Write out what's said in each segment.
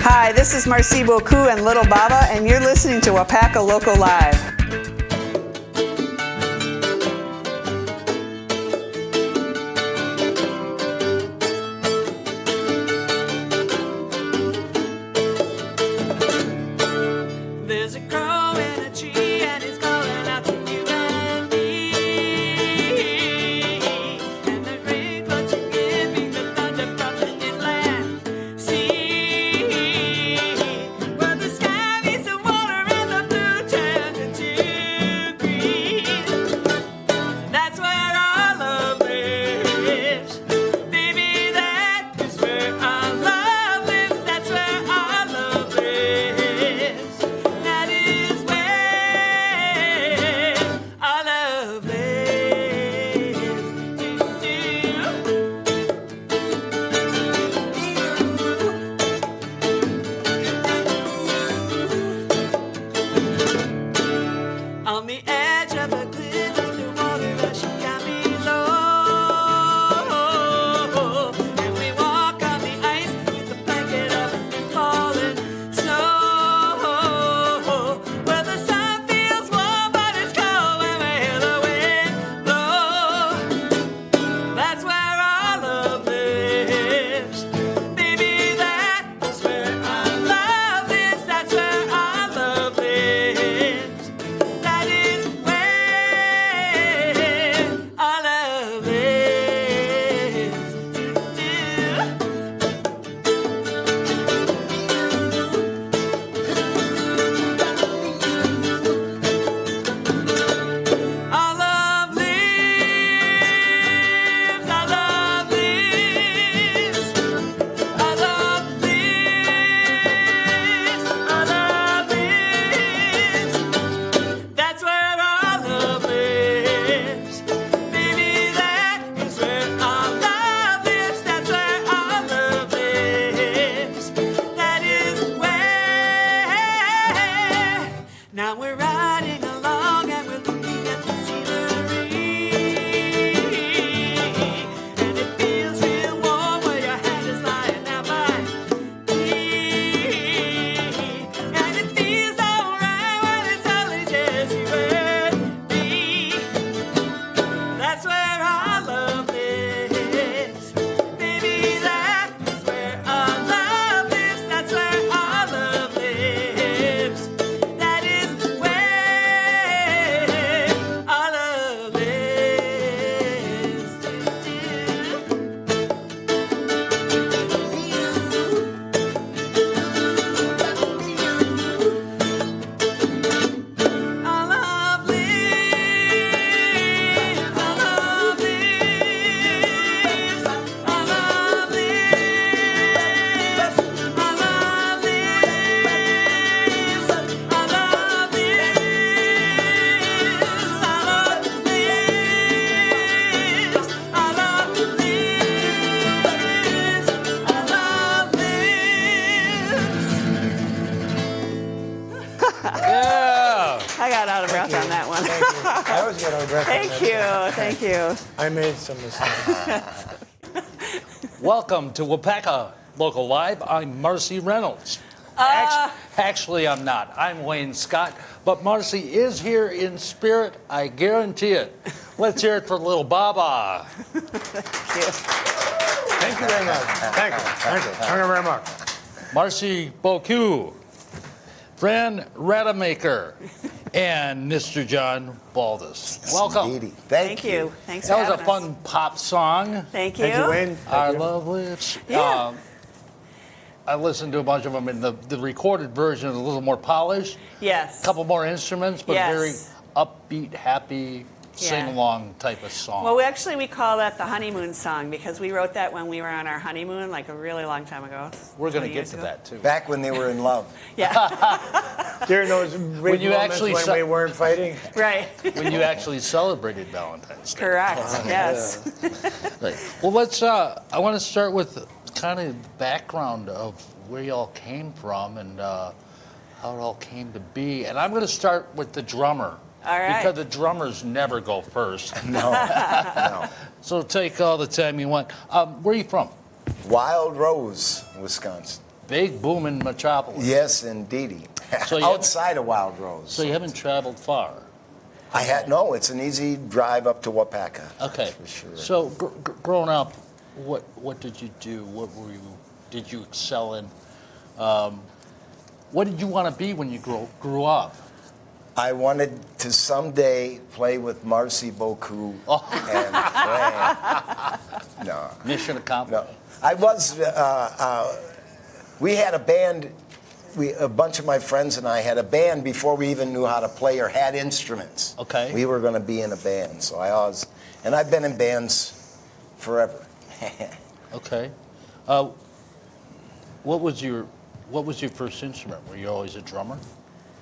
Hi, this is Marcy Boku and Little Baba, and you're listening to Waupaca Local Live. There's a crow in a tree and he's calling out to you and me. And the rain what you giving the thunder from the inland sea. Where the sky meets the water and the blue turns into green. That's where our love lives. Baby, that is where our love lives. That's where our love lives. That is where our love lives. On the edge of a cliff, the water rushing down below, and we walk on the ice with a blanket of falling snow. Where the sun feels warm, but it's cold when we hear the wind blow. That's where our love lives, baby. That is where our love lives. That's where our love lives. That is where our love lives. Our love lives. Our love lives. Our love lives. Our love lives. That's where our love lives. Baby, that is where our love lives. That's where our love lives. That is where. Now we're riding along and we're looking at the scenery. And it feels real warm where your head is lying down by me. And it feels alright when it's only just you and me. That's where our love lives. Baby, that is where our love lives. That's where our love lives. That is where our love lives. Our love lives. Our love lives. Our love lives. Our love lives. Our love lives. Our love lives. Our love lives. Our love lives. Yeah. I got out of breath on that one. I always get out of breath. Thank you, thank you. I made some mistakes. Welcome to Waupaca Local Live. I'm Marcy Reynolds. Actually, I'm not. I'm Wayne Scott. But Marcy is here in spirit. I guarantee it. Let's hear it for little Baba. Thank you very much. Thank you. Thank you. Thank you very much. Marcy Boku, Fran Rademacher, and Mr. John Baldus. Welcome. Indeedy. Thank you. Thanks for That was a having us. fun pop song. Thank you. Thank you, Wayne. Our Thank you. love lives. Yeah. I listened to a bunch of them, and the recorded version is a little more polished. Yes. A couple more instruments, but Yes. very upbeat, happy, sing-along type of song. Well, we call that the honeymoon song because we wrote that when we were on our honeymoon, like a really long time ago. We're going to 20 get years to ago. that, too. Back when they were in love. Yeah, During those big you moments actually when saw- we weren't fighting. right. When you actually celebrated Valentine's Day. Correct. Yes. Right. Well, let's. I want to start with kind of the background of where y'all came from and how it all came to be. And I'm going to start with the drummer. All right. Because the drummers never go first. No, no. So take all the time you want. Where are you from? Wild Rose, Wisconsin. big booming metropolis. Yes, indeedy. So you Outside of Wild Rose. So you haven't traveled far. No, it's an easy drive up to Waupaca. Okay. For sure. So growing up, what did you do? Did you excel in? What did you want to be when you grew up? I wanted to someday play with Marcy Boku Oh. and Fran. No. Mission accomplished. No. I was, we had a band, a bunch of my friends and I had a band before we even knew how to play or had instruments. Okay. We were going to be in a band, so and I've been in bands forever. Okay. What was your first instrument? Were you always a drummer?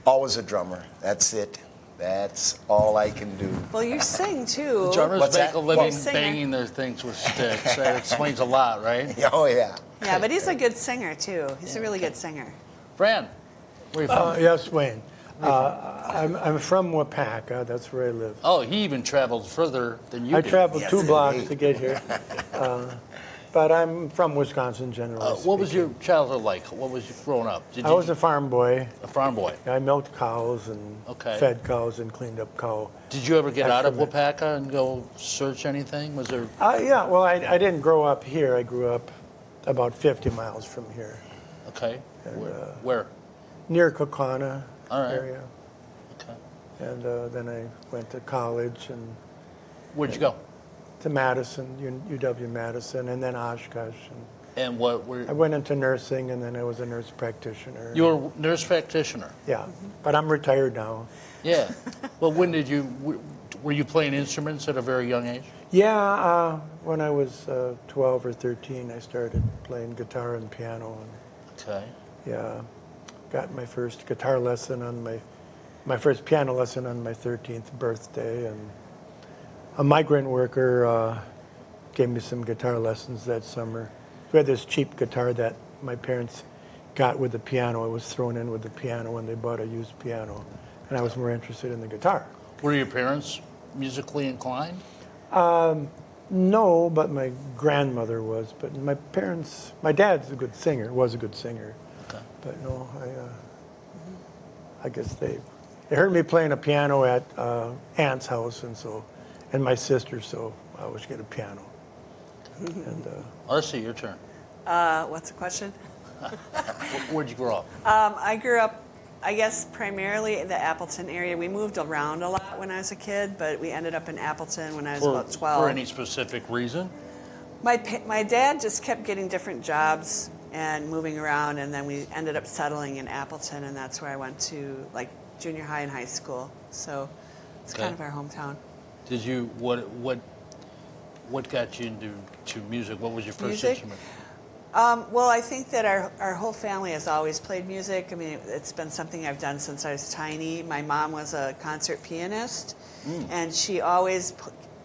Always a drummer. That's it. That's all I can do. Well, you sing too. Drummers What's make that? a living Singer. banging their things with sticks. That explains a lot, right? Oh, yeah. Yeah, but he's a good singer too. He's a really good singer. Fran, where are you from? Yes, Wayne. I'm from Waupaca. That's where I live. Oh, he even traveled further than you I did. traveled Yes, 2 blocks indeed. to get here. But I'm from Wisconsin, generally What was speaking. your childhood like? What was you growing up? I was a farm boy. a farm boy. I milked cows and Okay. fed cows and cleaned up cow. Did you ever get out of Excrement. Waupaca and go search anything? Was there? Yeah, well, I didn't grow up here. I grew up about 50 miles from here, Okay. And, Where? near Kokana All right. area. Okay. And then I went to college and Where'd you go? to Madison, UW-Madison, and then Oshkosh. And And what were I went into nursing, and then I was a nurse practitioner. you were a nurse practitioner? Yeah, but I'm retired now. Yeah. Well, when did you? Were you playing instruments at a very young age? Yeah, when I was 12 or 13, I started playing guitar and piano. And Okay. yeah, got my first guitar lesson on my first piano lesson on my 13th birthday, and a migrant worker gave me some guitar lessons that summer. We had this cheap guitar that my parents got with the piano. It was thrown in with the piano when they bought a used piano, and I was more interested in the guitar. Were your parents musically inclined? No, but my grandmother was. But my dad's a good singer, was a good singer. Okay. But no, I guess they heard me playing a piano at aunt's house, and my sister, so I always get a piano. And Marcy, your turn. What's the question? Where'd you grow up? I grew up, I guess, primarily in the Appleton area. We moved around a lot when I was a kid, but we ended up in Appleton when I was about 12. For any specific reason? My dad just kept getting different jobs and moving around, and then we ended up settling in Appleton, and that's where I went to like junior high and high school. So it's Okay. kind of our hometown. Did you what got you into music? What was your first Music? instrument? Well, I think that our whole family has always played music. I mean, it's been something I've done since I was tiny. My mom was a concert pianist, and she always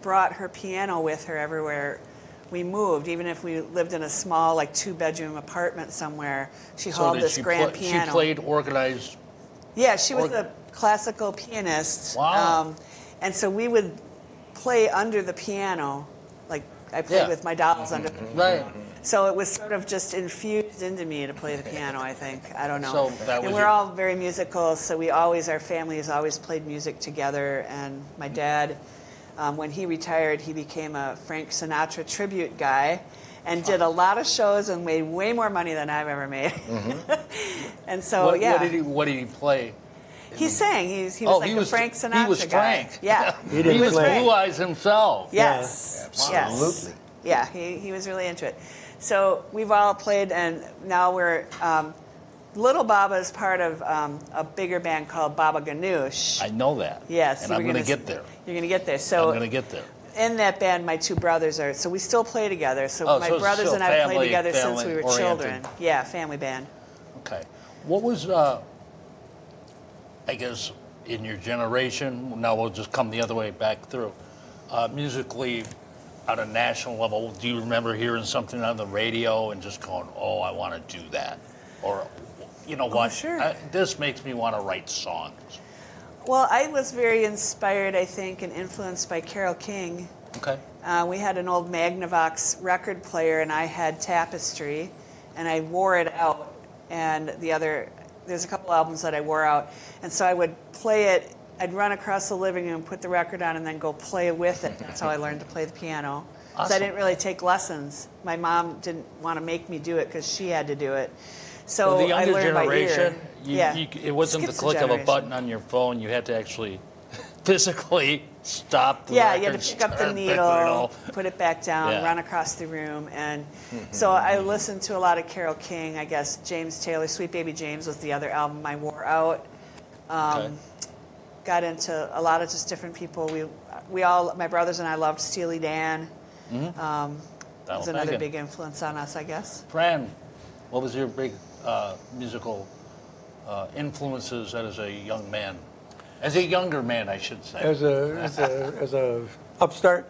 brought her piano with her everywhere we moved. Even if we lived in a small, like 2-bedroom apartment somewhere, she hauled did this she grand She piano. played organized. Yeah, she was Or- a classical pianist. Wow. And so we would play under the piano, like I played Yeah. with my dolls under the Right. So it was sort of just infused into me to play the piano, I think. I don't know. So that was and we're your- all very musical, so our family has always played music together. And my dad, when he retired, he became a Frank Sinatra tribute guy and did a lot of shows and made way more money than I've ever made. And so, What, yeah. what did he play? He sang. He was Oh, like he the was- Frank he Sinatra was guy. Frank. Yeah. He didn't He was play. Blue Eyes himself. Yes. Yes. Absolutely. Yeah, he was really into it. So we've all played, and now we're Little Baba is part of a bigger band called Baba Ganoush. I know that. Yes, And I'm going to get there. You're going to get there. I'm So going to get there. in that band, my 2 brothers are. So we still play together. So Oh, my so it's brothers still and I played family- together since we were family-oriented. children. Yeah, family band. Okay. What was, I guess, in your generation, now we'll just come the other way back through, musically at a national level, do you remember hearing something on the radio and just going, oh, I want to do that? Or, you know what, sure. This makes me want to write songs. Well, I was very inspired, I think, and influenced by Carole King. Okay. We had an old Magnavox record player, and I had Tapestry, and I wore it out and there's a couple albums that I wore out, and so I would play it. I'd run across the living room, put the record on, and then go play with it. That's how I learned to play the piano. So I Awesome. didn't really take lessons. My mom didn't want to make me do it because she had to do it. So the I younger learned generation, by ear. it wasn't the Skips a click of a generation. button on your phone. You had to actually physically stop the Yeah, record. you had to pick up the start needle, put it back down, Yeah. run across the room. And so I listened to a lot of Carole King, I guess James Taylor, Sweet Baby James was the other album I wore out. Okay. Got into a lot of just different people. We all, my brothers and I loved Steely Dan. That'll Was another make it. big influence on us, I guess. Fran, what was your big musical influences as a young man? As a younger man, I should say. As a upstart,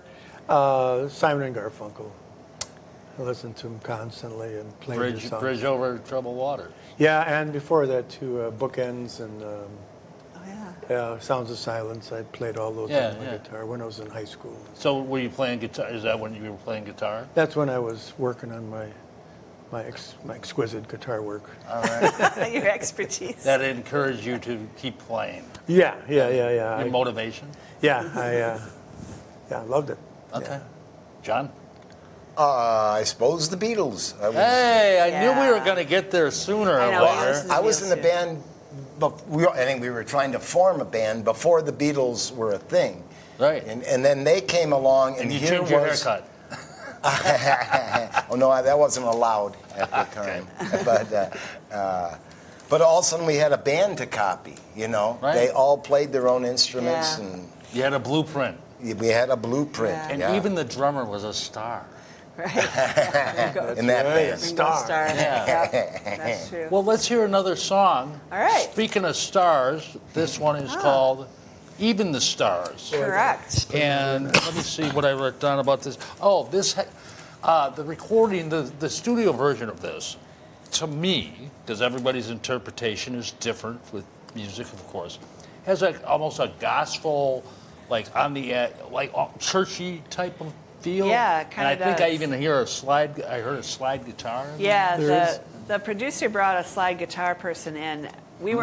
Simon and Garfunkel. I listened to him constantly and played their songs. Bridge over troubled water. Yeah, and before that too, Bookends and Oh, yeah. Sounds of Silence. I played all those Yeah, on my yeah. guitar when I was in high school. So were you playing guitar? Is that when you were playing guitar? That's when I was working on my exquisite guitar work. All right. Your expertise. That encouraged you to keep playing. Yeah. Your motivation? I loved it. Okay. Yeah. John? I suppose the Beatles. Hey, I knew we were Yeah. going to get there sooner I or know, later. I was in the band. I think we were trying to form a band before the Beatles were a thing. Right. And then they came along, and And you here changed your was. haircut. Oh no, that wasn't allowed at the time. But all of a sudden we had a band to copy. You know, Right. they all played their own instruments, Yeah. and You had a blueprint. we had a blueprint. Yeah. And yeah, even the drummer was a star. Right. Ringo, in that right. band. Ringo Star. Starr. Yeah. Yep, that's true. Well, let's hear another song. All right. Speaking of stars, this one is called Even the Stars. Correct. And let me see what I wrote down about this. Oh, the recording, the studio version of this, to me, because everybody's interpretation is different with music, of course, has almost a gospel, like on the like churchy type of feel. Yeah, And I kinda think I does. even heard a slide guitar. in there. Yeah, There is. the producer brought a slide guitar person in. We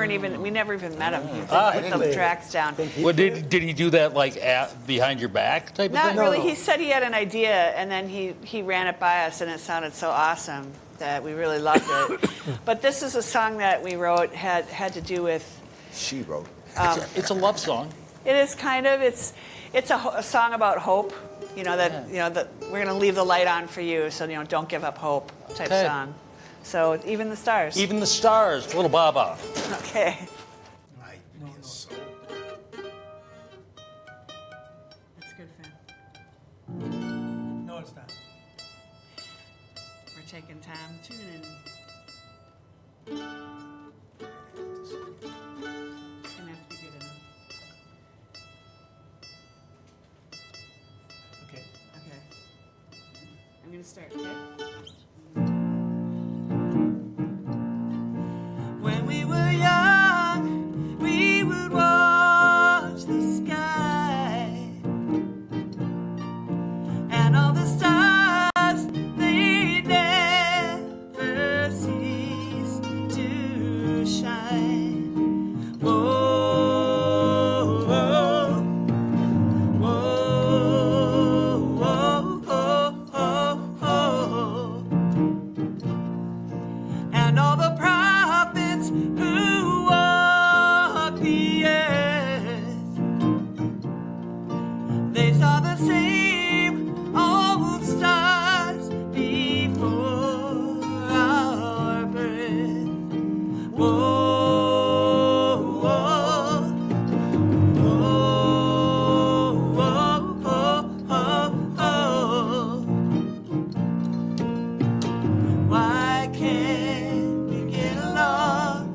never even met him. He put didn't the they? tracks down. Well, did he do that like behind your back type of Not thing? really. no. He said he had an idea, and then he ran it by us, and it sounded so awesome that we really loved it. But this is a song that we wrote had to do with. She wrote. It's a love song. It is kind of. It's a song about hope. You know that we're gonna leave the light on for you, so don't give up hope type Okay. song. So even the stars. Even the stars, little Baba. Okay. So That's good, Fran. No, it's not. We're taking time tuning. It's gonna have to be good enough. Okay. Okay. I'm gonna start. Okay. When we were young, we would watch the sky and all the stars, they never cease to shine. Whoa, whoa, whoa, whoa, oh, oh, oh. And all the prophets who walk the earth, they saw the same old stars before our birth. Whoa, whoa, whoa, whoa, oh, oh, oh. Why can't we get along?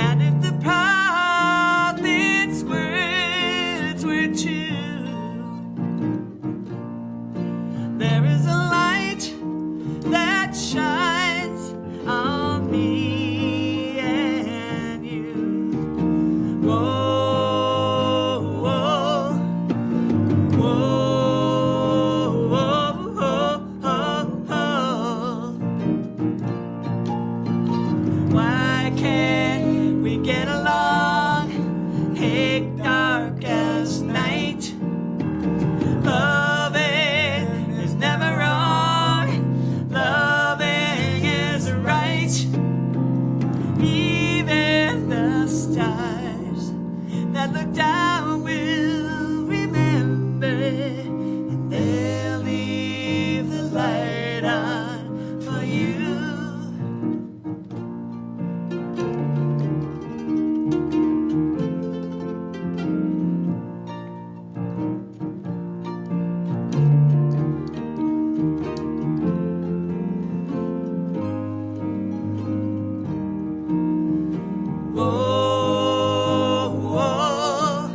And if the prophet's words were true, there is a light that shines on me and you. Whoa, whoa, whoa, whoa, why can't we get along? Hey, dark as night. Loving is never wrong. Loving is right. Even the stars that look down will remember, and they'll leave the light on for you. Whoa, whoa,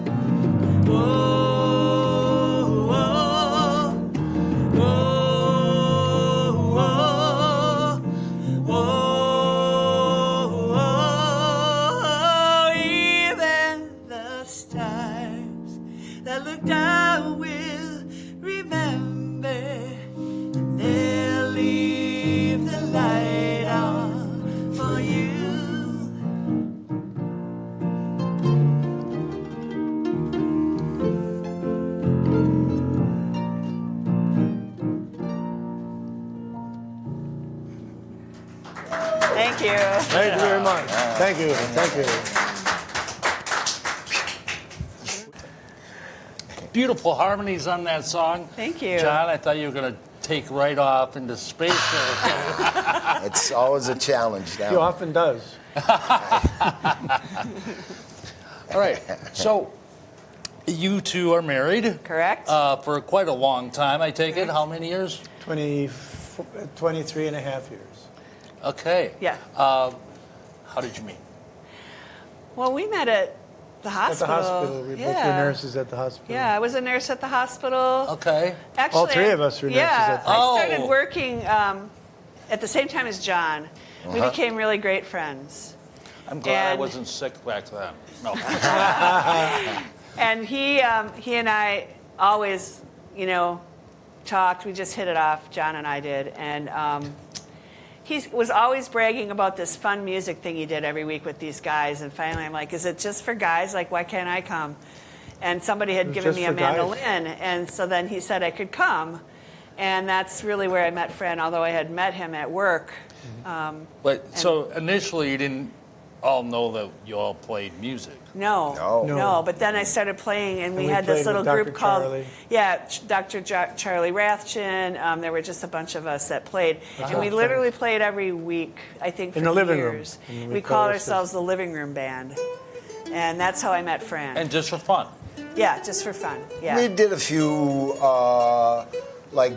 whoa, whoa, whoa, whoa. Even the stars that look down will remember. They'll leave the light on for you. Thank you. Thank you very much. Thank you. Thank you. Beautiful harmonies on that song. Thank you. John, I thought you were going to take right off into space there. It's always a challenge He now. often does. All right. So you two are married Correct? for quite a long time, I take it. How many years? 23 and a half years. Okay. Yeah. How did you meet? Well, we met at the At hospital. the hospital. We both were nurses at the hospital. Yeah, I was a nurse at the hospital. Okay. Actually, All three of us were nurses at the I hospital. started working at the same time as John. We became really great friends. I'm glad I And- wasn't sick back then. No. And he and I always, talked. We just hit it off, John and I did. And he was always bragging about this fun music thing he did every week with these guys. And finally, I'm like, is it just for guys? Like, why can't I come? And somebody had given just me a for guys. mandolin. And so then he said I could come. And that's really where I met Fred, although I had met him at work. But so initially you didn't all know that you all played music. No. No. But then I started playing, and we we had this played little with group Dr. called Charlie. Dr. Charlie Rathjen. There were just a bunch of us that played, and we Wow. literally played every week. I think for In the living room. years. And We we called chorused ourselves the Living Room Band, and that's how I met Fran. And just for fun. Yeah, just for fun. Yeah. We did a few like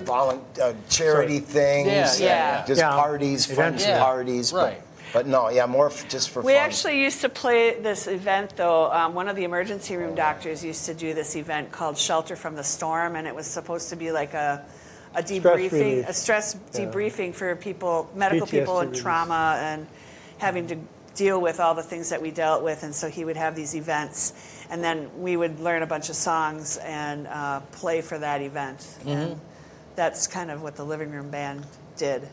charity things. Yeah. Just Yeah. parties, friends Yeah. parties. Right. But no, yeah, more just for We fun. actually used to play this event, though. One of the emergency room doctors used to do this event called Shelter from the Storm, and it was supposed to be like a debriefing, relief. a stress debriefing for people, medical people in PTSD trauma and having to deal with all the things that we dealt with. And so he would have these events, and then we would learn a bunch of songs and play for that event. And that's kind of what the Living Room Band did.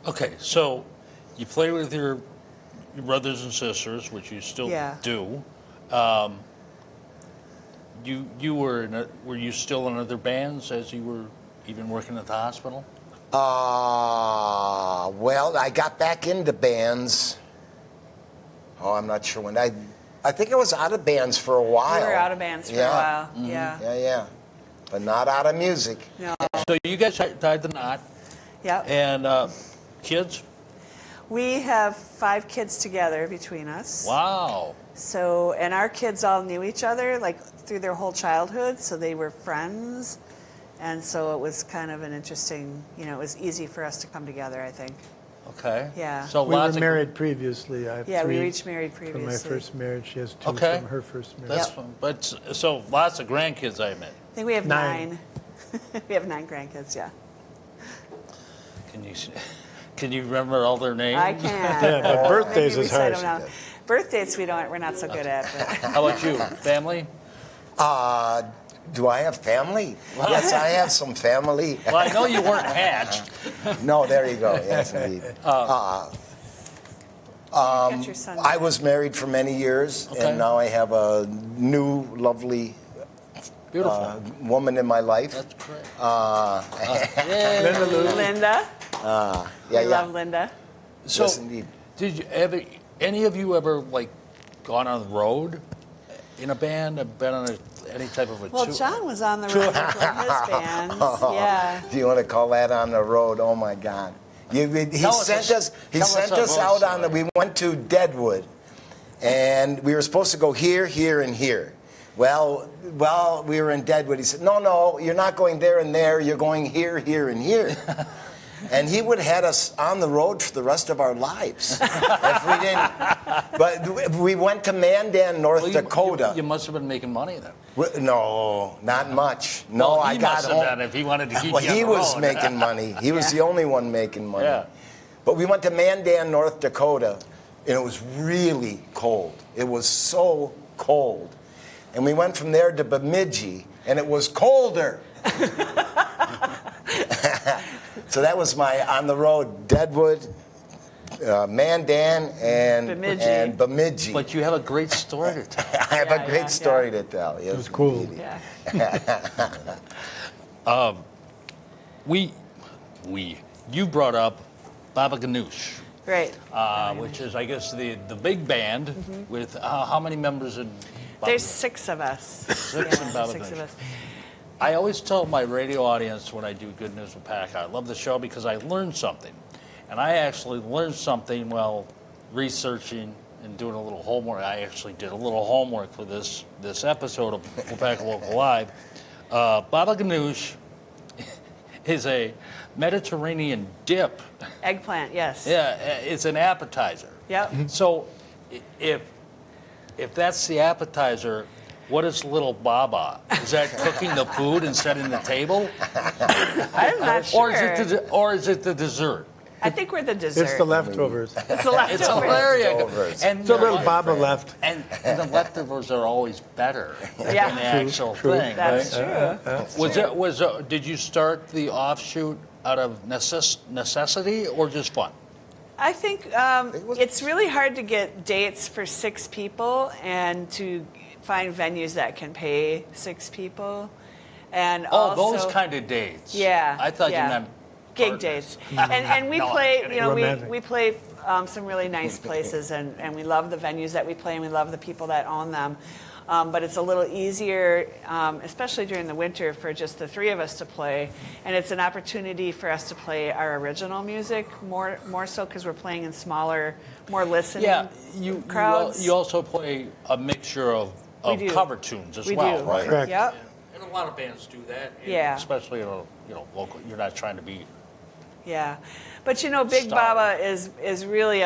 Okay, so you play with your brothers and sisters, which you still Yeah. do. You were you still in other bands as you were even working at the hospital? Well, I got back into bands. Oh, I'm not sure when. I think I was out of bands for a while. We were out of bands for a while. Yeah. Yeah. But not out of music. No. So you guys tied the knot, Yep. and kids? We have 5 kids together between us. Wow. So, and our kids all knew each other like through their whole childhood, so they were friends. And so it was kind of an interesting, it was easy for us to come together, I think. Okay. Yeah. So We were lots of married previously. I have Yeah, we three were each married from my previously. first marriage. She has 2 Okay. from her first marriage. That's Yep. fun. But so lots of grandkids, I admit. I think we have 9. 9. We have 9 grandkids, yeah. Can you remember all their names? I can. Yeah, but birthdays Maybe is recite hard. them now. Birthdays we're not so good at. But. How about you? Family? Do I have family? Yes, I have some family. Well, I know you weren't hatched. No, there you go. Yes, indeed. Get your son. I was married for many years, Okay. and now I have a new, lovely Beautiful. woman in my life. That's great. Yeah, Linda Lou. Linda. We yeah. love Linda. So, Yes, indeed. did you ever, any of you ever like gone on the road in a band? Have been on any type of a Well, tour? John was on the road with one of his bands. Yeah. If you want to call that on the road, oh my God. He Tell us sent a- us. He tell us sent a us road out on the. story. We went to Deadwood, and we were supposed to go here, here, and here. Well, we were in Deadwood. He said, "No, you're not going there and there. You're going here, here, and here." And he would have had us on the road for the rest of our lives if we didn't. But we went to Mandan, North Well, Dakota. You must have been making money then. No, not much. No, Well, I he got must have home. been if he wanted to keep Well, you on he the was road. making money. He was Yeah. the only one making money. Yeah. But we went to Mandan, North Dakota, and it was really cold. It was so cold. And we went from there to Bemidji, and it was colder. So that was my on the road Deadwood, Mandan, and Bemidji. But you have a great story to tell. I have Yeah, a great yeah, story to tell. Yes, It was cool. indeed. Yeah. You brought up Baba Ganoush, Right. which is, I guess, the big band with how many members in Baba There's Ganoush? 6 of us. Six in Baba 6 of Ganoush. us. I always tell my radio audience when I do Good News Waupaca, I love the show because I learned something. And I actually learned something while researching and doing a little homework. I actually did a little homework for this episode of Waupaca Local Live. Baba Ganoush is a Mediterranean dip. Eggplant, yes. Yeah, it's an appetizer. Yep. So if that's the appetizer, what is Little Baba? Is that cooking the food and setting the table? I'm not sure. Or is it the dessert? I think we're the dessert. It's the leftovers. It's the leftovers. It's hilarious. Leftovers. And It's a little the- Baba left. And the leftovers are always better Yeah. than the actual true. thing. That's right? true. Did you start the offshoot out of necessity or just fun? I think it's really hard to get dates for 6 people and to find venues that can pay 6 people. And Oh, also, those kind of dates. Yeah. I thought yeah. you meant gig partners. dates. And we No, I'm play, kidding. you know, Romantic. we play some really nice places, and we love the venues that we play, and we love the people that own them. But it's a little easier, especially during the winter, for just the 3 of us to play. And it's an opportunity for us to play our original music more so because we're playing in smaller, more listening Yeah, crowds. you also play a mixture of We do. cover tunes as we well, do. right? Correct. Yep. And a lot of bands do that. Yeah. Especially local. You're not trying to be. Yeah, but Big Star. Baba is really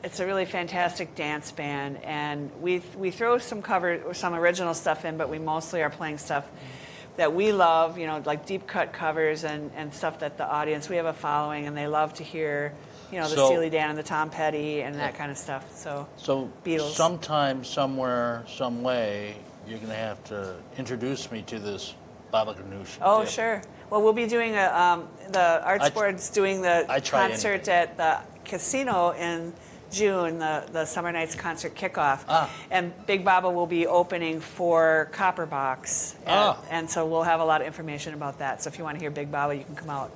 it's a really fantastic dance band, and we throw some original stuff in, but we mostly are playing stuff that we love, like deep cut covers and stuff that the audience, we have a following, and they love to hear, the So- Steely Dan and the Tom Petty and that kind of stuff. So Beatles. sometime, somewhere, some way, you're going to have to introduce me to this Baba Ganoush. Oh, dip. sure. Well, we'll be doing the Arts Board's doing the I try concert anything. at the casino in June, the Summer Nights concert kickoff. And Big Baba will be opening for Copper Box. And so we'll have a lot of information about that. So if you want to hear Big Baba, you can come out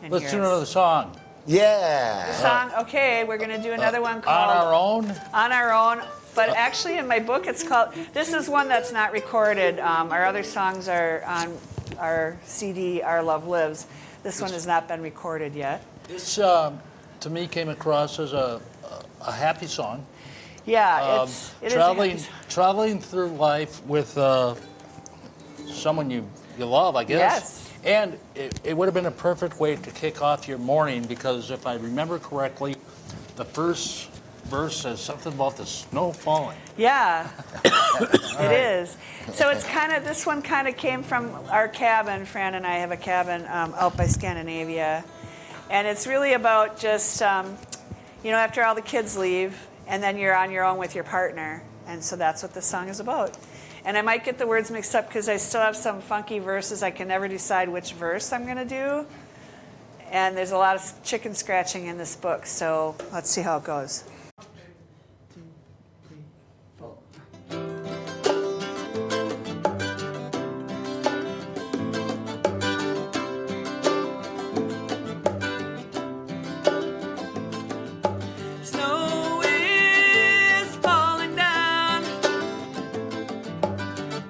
and Let's do hear another us. song. Yeah. Song, okay, we're going to do another one On called our own? On Our Own. But actually, in my book, it's called. This is one that's not recorded. Our other songs are on our CD, Our Love Lives. This one has not been recorded yet. This, to me, came across as a happy song. Yeah, it is a happy song. Traveling through life with someone you love, I guess. Yes, And it would have been a perfect way to kick off your morning because if I remember correctly, the first verse says something about the snow falling. Yeah, it is. So it's kind of, this one kind of came from our cabin. Fran and I have a cabin out by Scandinavia. And it's really about just, after all the kids leave, and then you're on your own with your partner. And so that's what this song is about. And I might get the words mixed up because I still have some funky verses. I can never decide which verse I'm going to do. And there's a lot of chicken scratching in this book. So let's see how it goes. Snow is falling down,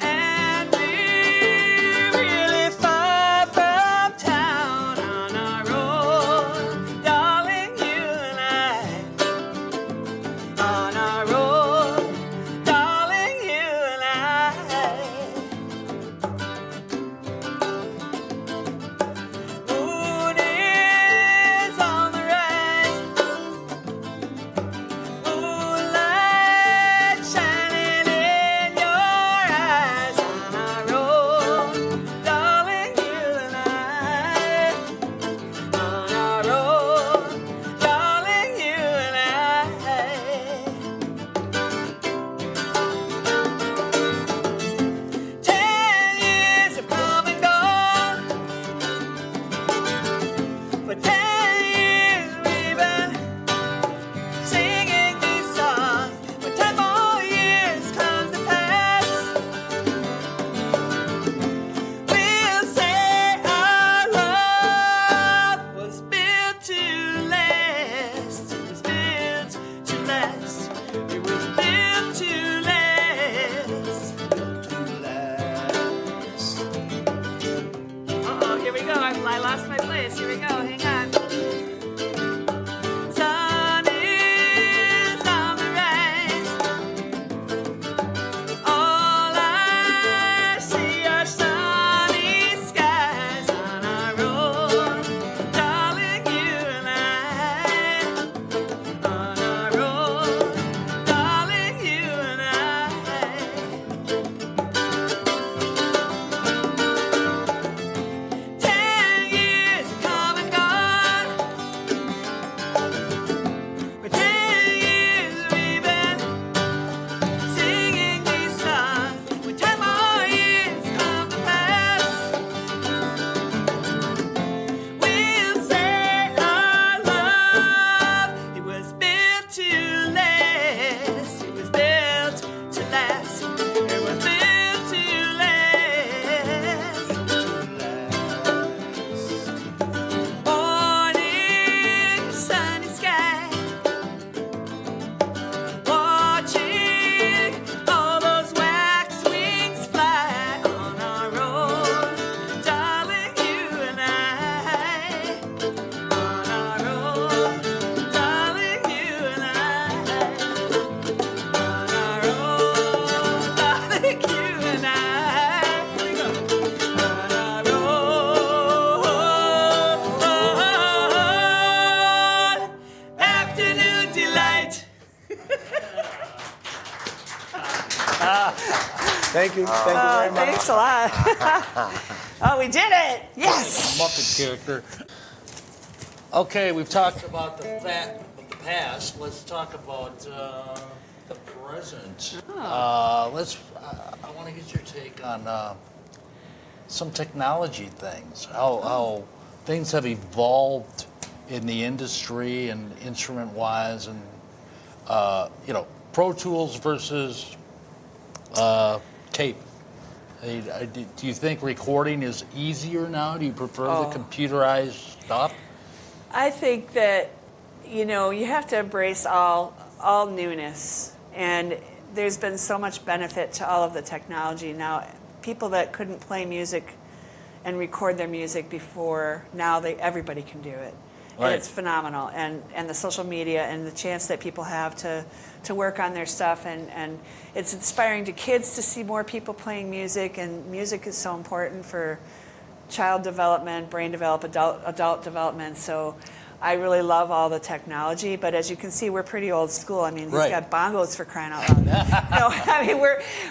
and we're really far from town on our own, darling, you and I. On our own, darling, you and I. Moon is on the rise. Moonlight shining in your eyes on our own, darling, you and I. On our own, darling, you and I. 10 years have come and gone. For 10 years we've been singing these songs, but 10 more years comes to pass. We'll say our love was built to last. It was built to last. It was built to last. Built to last. Uh-oh, here we go. I lost my place. Here we go. Hang on. Sun is on the rise. All I see are sunny skies on our own, darling, you and I. On our own, darling, you and I. 10 years have come and gone. For 10 years we've been singing these songs. When 10 more years come to pass, we'll say our love, it was built to last. It was built to last. It was built to last. Morning, sunny sky. Watching all those wax wings fly on our own, darling, you and I. On our own, darling, you and I. On our own, darling, you and I. Here we go. On our own, afternoon delight. Thank you. Thank you very much. Thanks a lot. Oh, we did it. Yes. Muppet character. Okay, we've talked about the past. Let's talk about the present. I want to get your take on some technology things. How things have evolved in the industry and instrument-wise, and Pro Tools versus tape. Do you think recording is easier now? Do you prefer the computerized stuff? I think that, you have to embrace all newness. And there's been so much benefit to all of the technology. Now, people that couldn't play music and record their music before, now everybody can do it. Right. And it's phenomenal. And the social media and the chance that people have to work on their stuff. And it's inspiring to kids to see more people playing music. And music is so important for child development, brain development, adult development. So I really love all the technology, but as you can see, we're pretty old school. I mean, he's Right. got bongos for crying out loud. I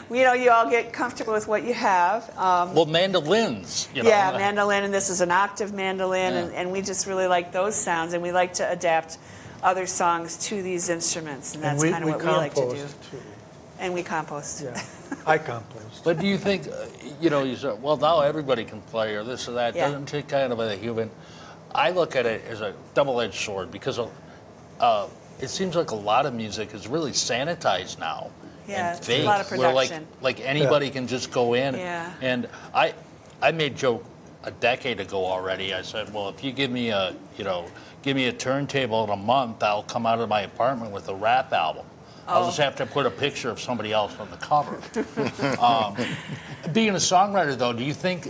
mean, you all get comfortable with what you have. Well, mandolins, Yeah, mandolin, and this is an octave mandolin, Yeah. and we just really like those sounds, and we like to adapt other songs to these instruments, and that's And kind of what we like to do. compost, too. And we compost. Yeah, I compost. But do you think, you said, well, now everybody can play or this or that. Yeah. Doesn't it kind of a human? I look at it as a double-edged sword because it seems like a lot of music is really sanitized now. Yeah, and it's a lot of fake, where production. like anybody can just go in. Yeah. And I made a joke a decade ago already. I said, well, if you give me a turntable in a month, I'll come out of my apartment with a rap album. I'll just have to put a picture of somebody else on the cover. Being a songwriter, though, do you think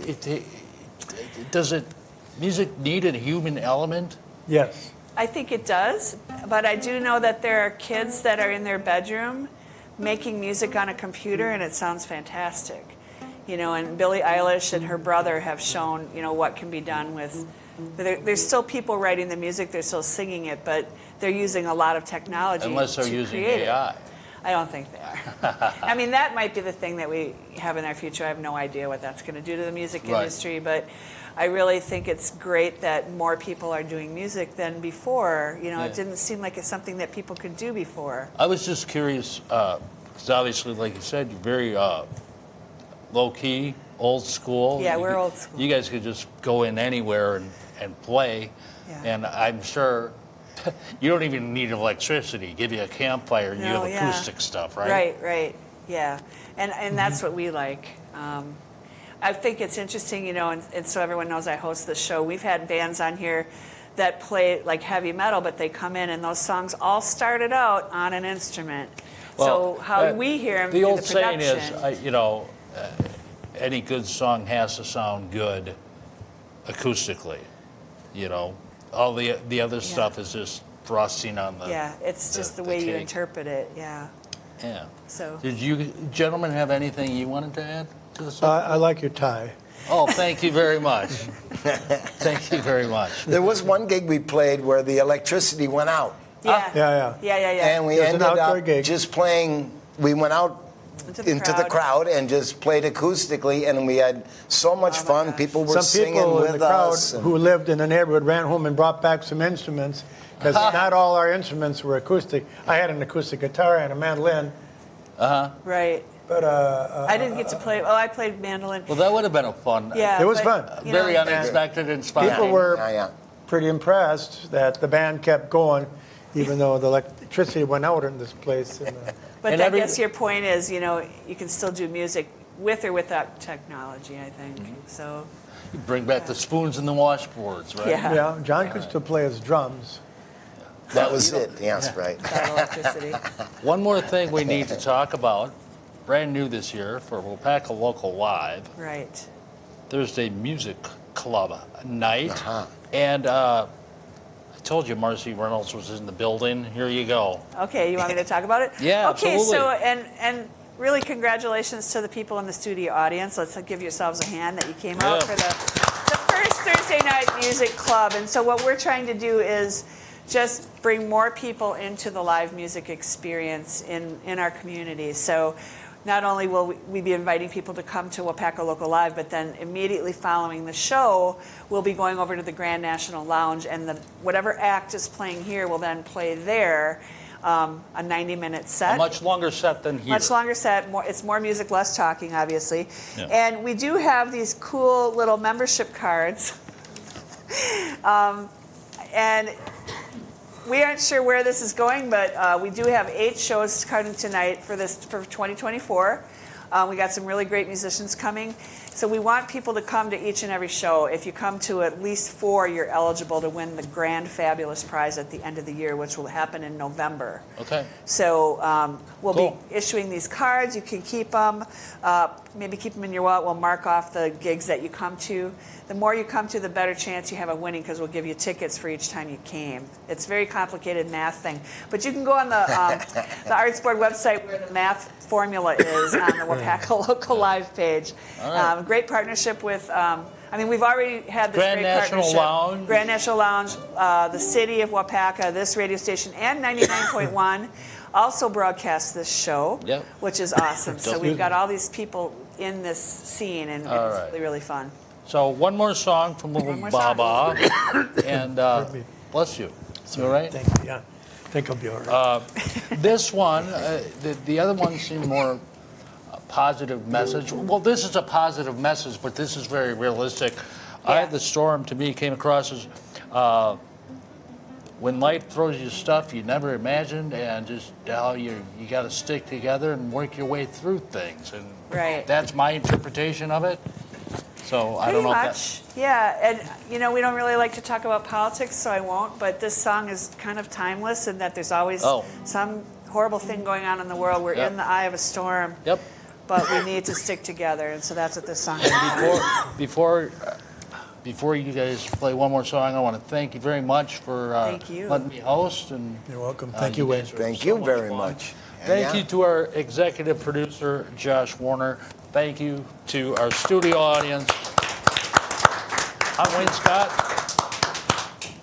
music need a human element? Yes. I think it does, but I do know that there are kids that are in their bedroom making music on a computer, and it sounds fantastic. And Billie Eilish and her brother have shown, what can be done with. There's still people writing the music, they're still singing it, but they're using a lot of technology. Unless they're to using create it. AI. I don't think they are. I mean, that might be the thing that we have in our future. I have no idea what that's going to do to the music Right. industry, but I really think it's great that more people are doing music than before. It didn't seem like it's something that people could do before. I was just curious, because obviously, like you said, you're very low-key, old school. Yeah, we're old school. You guys could just go in anywhere and play, Yeah. and I'm sure you don't even need electricity. Give you a campfire and you No, have yeah. acoustic stuff, right? Right, yeah. And that's what we like. I think it's interesting, and so everyone knows I host the show. We've had bands on here that play like heavy metal, but they come in and those songs all started out on an instrument. Well, so how we hear them the through old the saying production. is, any good song has to sound good acoustically. All the other stuff is just frosting on the. Yeah, it's just the way you cake. interpret it. Yeah. Yeah. So. Did you gentlemen have anything you wanted to add to the song? I like your tie. Oh, thank you very much. Thank you very much. There was one gig we played where the electricity went out. Yeah. Yeah. And we It was an ended outdoor up gig. just playing. We went out into the crowd and just played acoustically, and we had so much fun. gosh. People were Some singing people in with the crowd us. and- who lived in the neighborhood ran home and brought back some instruments because not all our instruments were acoustic. I had an acoustic guitar and a mandolin, Right. but I didn't get to play. Oh, I played mandolin. Well, that would have been a fun. Yeah. It was but, fun. you Very know, unexpected, inspiring. people were Yeah. pretty impressed that the band kept going, even though the electricity went out in this place. But And I every- guess your point is, you can still do music with or without technology, I think. Mm-hmm. So, You bring back the spoons and the washboards, right? Yeah. Yeah, John could still play his drums. That was it. Yes, right. without electricity. One more thing we need to talk about, brand new this year for Waupaca Local Live, Right. Thursday Music Club night. Uh-huh. And I told you Marcy Reynolds was in the building. Here you go. Okay, you want me to talk about it? Yeah, Okay, absolutely. so, and really congratulations to the people in the studio audience. Let's give yourselves a hand that you came out Yeah. for the first Thursday Night Music Club. And so what we're trying to do is just bring more people into the live music experience in our community. So not only will we be inviting people to come to Waupaca Local Live, but then immediately following the show, we'll be going over to the Grand National Lounge, and whatever act is playing here will then play there, a 90-minute set. A much longer set than here. Much longer set. It's more music, less talking, obviously. Yeah. And we do have these cool little membership cards. And we aren't sure where this is going, but we do have 8 shows starting tonight for 2024. We got some really great musicians coming. So we want people to come to each and every show. If you come to at least 4, you're eligible to win the grand fabulous prize at the end of the year, which will happen in November. Okay. So we'll Cool. be issuing these cards. You can keep them. Maybe keep them in your wallet. We'll mark off the gigs that you come to. The more you come to, the better chance you have of winning, because we'll give you tickets for each time you came. It's a very complicated math thing. But you can go on the Arts Board website where the math formula is on the Waupaca Local Live page. All right. Great partnership with I mean, we've already had this Grand great National partnership. Lounge. Grand National Lounge, the city of Waupaca, this radio station, and 99.1 also broadcast this show, Yep. which is awesome. So Excuse we've got me. all these people in this scene, and All it's right. really, really fun. So one more song from little One more song. Baba, and bless you. You all right? Thank you. Yeah, I think I'll be all right. This one, the other one seemed more a positive message. Well, this is a positive message, but this is very realistic. Yeah. The Storm to me came across as when life throws you stuff you never imagined, and just how you got to stick together and work your way through things, and Right. that's my interpretation of it. So I Pretty don't know much, yeah. And we don't really like to talk about politics, so I won't. But this song is kind of timeless in that there's always Oh. some horrible thing going on in the world. We're Yep. in the eye of a storm, if that. Yep. but we need to stick together, and so that's what this song is. Before you guys play one more song, I want to thank you very much for Thank you. letting me host. And You're welcome. Thank you, Wayne. guys were Thank so you much very fun. much. Thank Yeah. you to our executive producer, Josh Warner. Thank you to our studio audience. I'm Wayne Scott.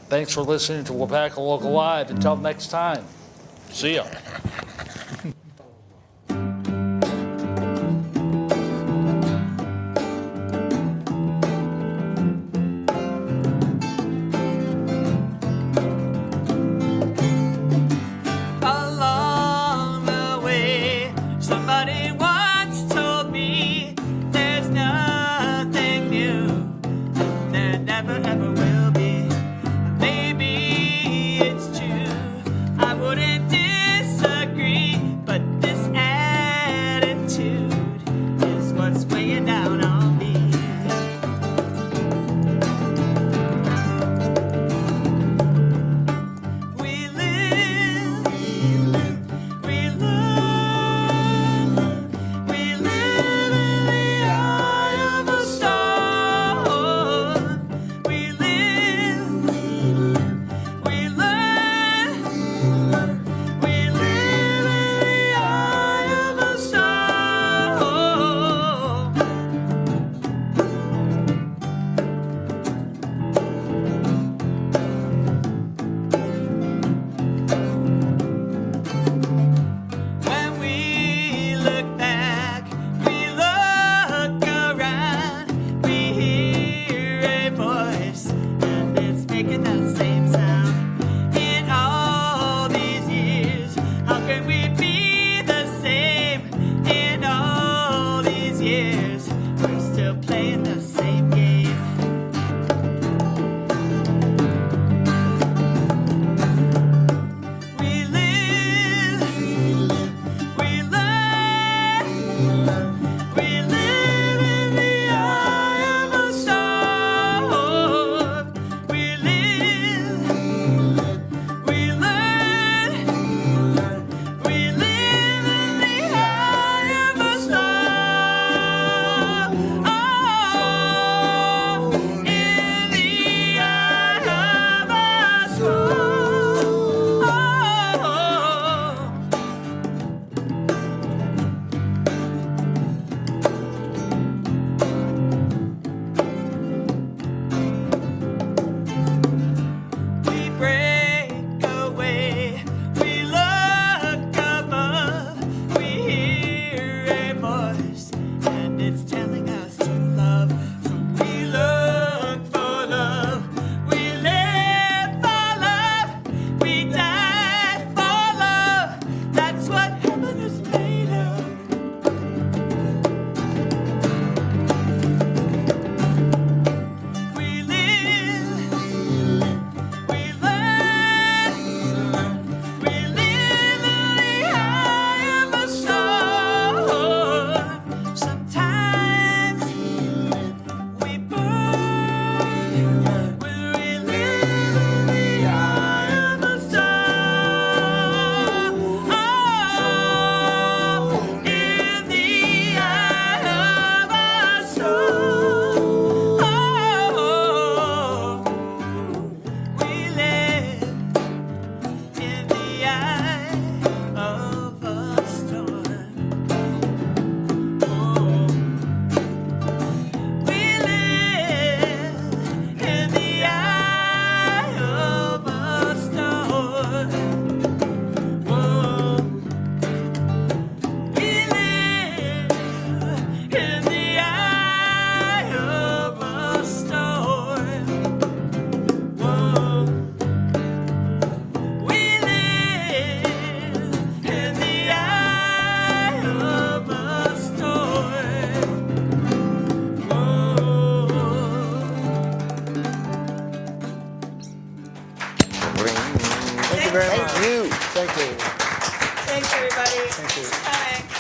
Thanks for listening to Waupaca Local Live. Until next time, see ya. Along the way, somebody once told me there's nothing new, and there never ever will be. Maybe it's true, I wouldn't disagree, but this attitude is what's weighing down on me. We live, we love, we live in the eye of a storm. We live, we learn, we live in the eye of a storm. When we look back, we look around, we hear a voice, and it's making the same sound. In all these years, how can we be the same? In all these years, we're still playing the same game. We live, we learn, we live in the eye of a storm. We live, ring. Thank you very Thank much. you. Thank you. Thanks, everybody. Thank you. Thanks for coming.